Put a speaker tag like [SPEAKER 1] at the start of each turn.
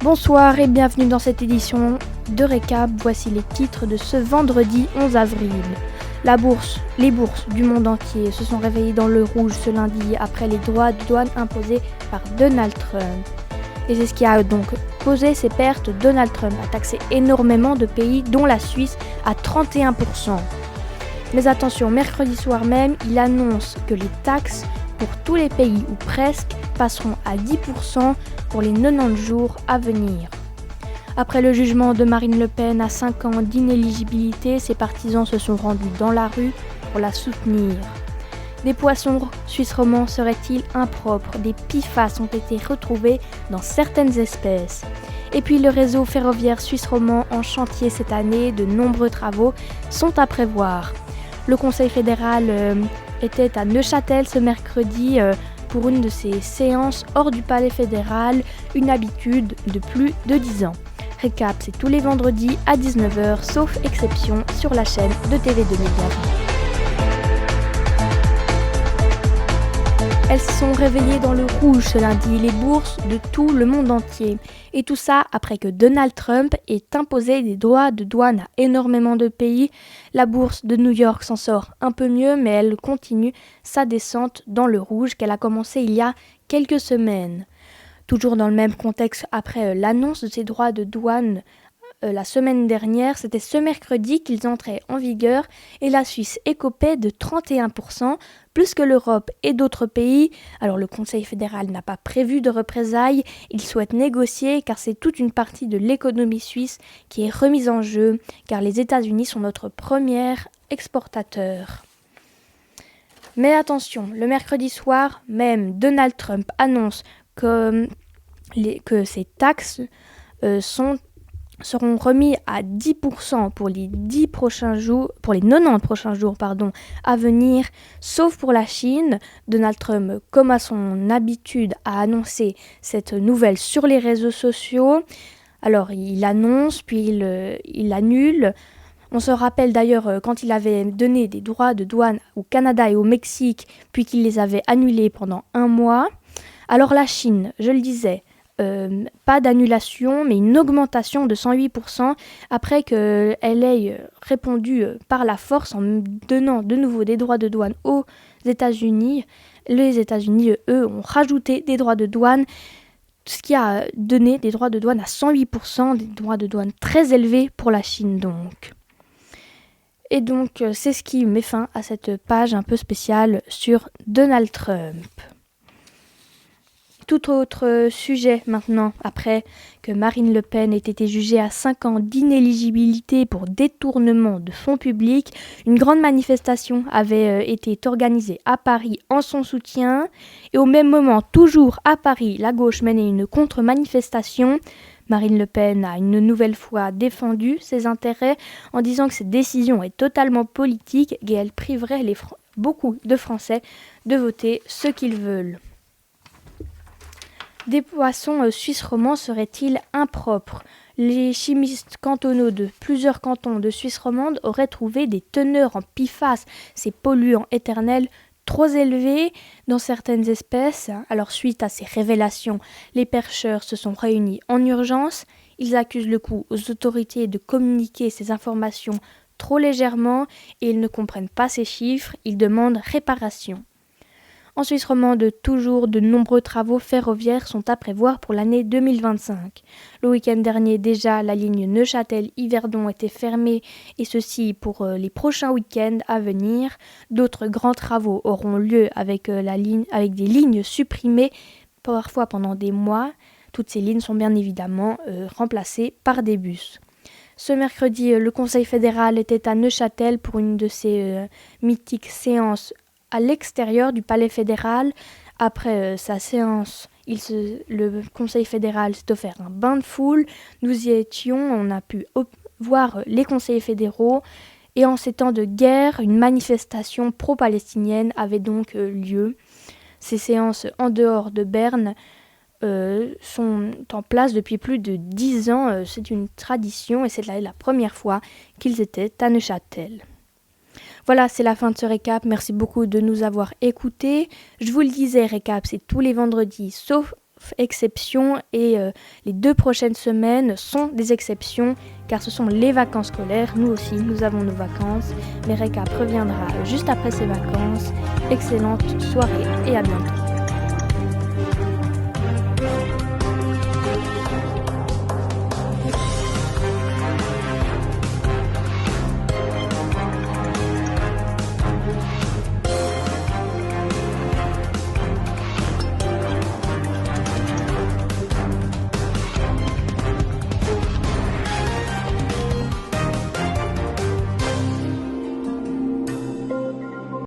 [SPEAKER 1] Bonsoir et bienvenue dans cette édition de Récap. Voici les titres de ce vendredi 11 avril. Les bourses du monde entier se sont réveillées dans le rouge ce lundi après les droits de douane imposés par Donald Trump. Et c'est ce qui a donc causé ces pertes. Donald Trump a taxé énormément de pays, dont la Suisse, à 31%. Mais attention, mercredi soir même, il annonce que les taxes pour tous les pays, ou presque, passeront à 10% pour les 90 jours à venir. Après le jugement de Marine Le Pen à 5 ans d'inéligibilité, ses partisans se sont rendus dans la rue pour la soutenir. Des poissons suisses romans seraient-ils impropres? Des PFAS ont été retrouvés dans certaines espèces. Et puis le réseau ferroviaire suisse romand en chantier cette année, de nombreux travaux sont à prévoir. Le Conseil fédéral était à Neuchâtel ce mercredi pour une de ses séances hors du palais fédéral, une habitude de plus de 10 ans. Récap, c'est tous les vendredis à 19h, sauf exception sur la chaîne de TV2000. Elles se sont réveillées dans le rouge ce lundi, les bourses de tout le monde entier. Et tout ça après que Donald Trump ait imposé des droits de douane à énormément de pays. La bourse de New York s'en sort un peu mieux, mais elle continue sa descente dans le rouge qu'elle a commencé il y a quelques semaines. Toujours dans le même contexte, après l'annonce de ces droits de douane la semaine dernière, c'était ce mercredi qu'ils entraient en vigueur et la Suisse écopait de 31%, plus que l'Europe et d'autres pays. Alors le Conseil fédéral n'a pas prévu de représailles, il souhaite négocier car c'est toute une partie de l'économie suisse qui est remise en jeu, car les États-Unis sont notre premier exportateur. Mais attention, le mercredi soir, même Donald Trump annonce que ces taxes seront remis à 10% pour les 90 prochains jours à venir, sauf pour la Chine. Donald Trump, comme à son habitude, a annoncé cette nouvelle sur les réseaux sociaux. Alors il annonce, puis il annule. On se rappelle d'ailleurs quand il avait donné des droits de douane au Canada et au Mexique, puis qu'il les avait annulés pendant 1 mois. Alors la Chine, je le disais, pas d'annulation, mais une augmentation de 108% après qu'elle ait répondu par la force en donnant de nouveau des droits de douane aux États-Unis. Les États-Unis, eux, ont rajouté des droits de douane, ce qui a donné des droits de douane à 108%, des droits de douane très élevés pour la Chine donc. Et donc, c'est ce qui met fin à cette page un peu spéciale sur Donald Trump. Tout autre sujet maintenant, après que Marine Le Pen ait été jugée à 5 ans d'inéligibilité pour détournement de fonds publics, une grande manifestation avait été organisée à Paris en son soutien. Et au même moment, toujours à Paris, la gauche menait une contre-manifestation. Marine Le Pen a une nouvelle fois défendu ses intérêts en disant que cette décision est totalement politique et elle priverait beaucoup de Français de voter ce qu'ils veulent. Des poissons suisses romans seraient-ils impropres? Les chimistes cantonaux de plusieurs cantons de Suisse romande auraient trouvé des teneurs en PFAS, ces polluants éternels, trop élevés dans certaines espèces. Alors suite à ces révélations, les pêcheurs se sont réunis en urgence. Ils accusent le coup aux autorités de communiquer ces informations trop légèrement et ils ne comprennent pas ces chiffres. Ils demandent réparation. En Suisse romande, toujours de nombreux travaux ferroviaires sont à prévoir pour l'année 2025. Le week-end dernier déjà, la ligne Neuchâtel-Yverdon était fermée et ceci pour les prochains week-ends à venir. D'autres grands travaux auront lieu avec des lignes supprimées, parfois pendant des mois. Toutes ces lignes sont bien évidemment remplacées par des bus. Ce mercredi, le Conseil fédéral était à Neuchâtel pour une de ses mythiques séances à l'extérieur du palais fédéral. Après sa séance, le Conseil fédéral s'est offert un bain de foule. Nous y étions, on a pu voir les conseillers fédéraux. Et en ces temps de guerre, une manifestation pro-palestinienne avait donc lieu. Ces séances en dehors de Berne sont en place depuis plus de 10 ans. C'est une tradition et c'est la première fois qu'ils étaient à Neuchâtel. Voilà, c'est la fin de ce récap. Merci beaucoup de nous avoir écoutés. Je vous le disais, récap, c'est tous les vendredis, sauf exception et les 2 prochaines semaines sont des exceptions car ce sont les vacances scolaires. Nous aussi, nous avons nos vacances. Mais Récap reviendra juste après ces vacances. Excellente soirée et à bientôt.